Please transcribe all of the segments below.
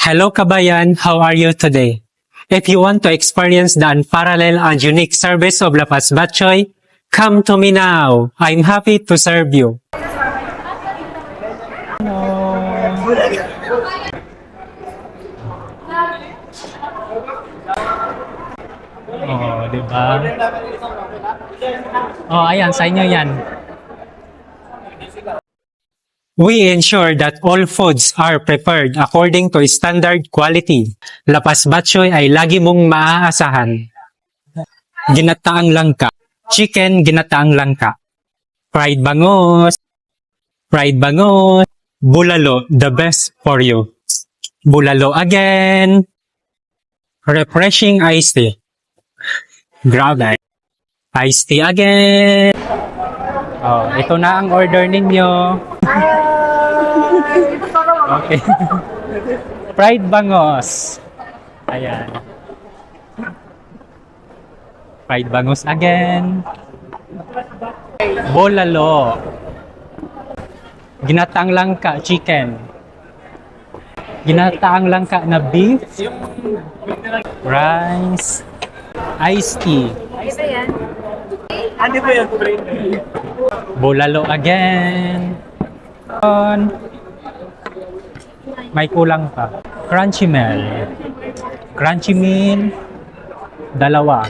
Hello kabayan, how are you today? If you want to experience the unparalleled and unique service of Lapas Batchoy, come to me now. I'm happy to serve you. Oh, di ba? Oh, ayan, sa inyo yan. We ensure that all foods are prepared according to standard quality. Lapas Batchoy ay lagi mong maaasahan. Ginataang langka. Chicken ginataang langka. Fried bangus. Bulalo, the best for you. Bulalo again. Refreshing iced tea. Grabe. Iced tea again. Oh, ito na ang order ninyo. Okay. Fried bangus. Ayan. Fried bangus again. Bulalo. Ginataang langka, chicken. Ginataang langka na beef. Rice. Iced tea. Ano ba yan? Bulalo again. May kulang pa. Crunchy meal. Crunchy meal. Dalawa.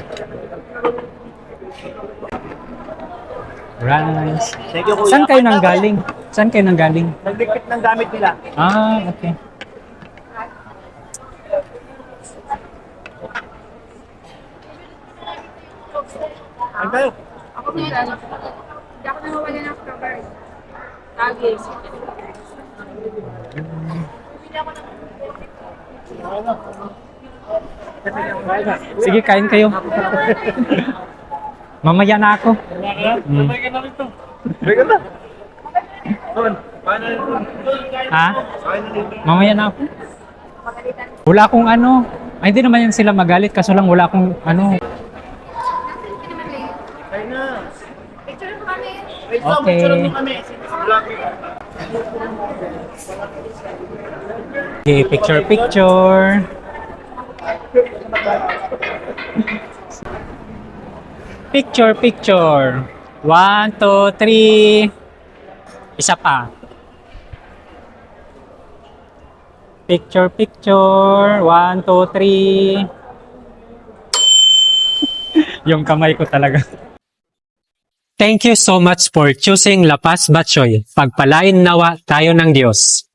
Rice. Thank you, kuya. Saan kayo nanggaling? Saan kayo nanggaling? Nagdikit ng gamit nila. Ah, okay. Ano tayo? Ako po yan. Hindi ako nawawala ng cover. Lagi. Sige, kain kayo. Mamaya na ako. Sabay ka na rin to. Sabay ka na. Doon. Paano rin to? Ha? Paano rin to? Mamaya na ako. Wala akong ano. Ay, hindi naman yan sila magalit. Kaso lang wala akong ano. Kaya na. Picture mo kami. Wait lang, Okay. picture mo kami. Okay, picture. Picture. 1, 2, 3. Isa pa. Picture. 1, 2, 3. Yung kamay ko talaga. Thank you so much for choosing Lapas Batchoy. Pagpalain nawa tayo ng Diyos.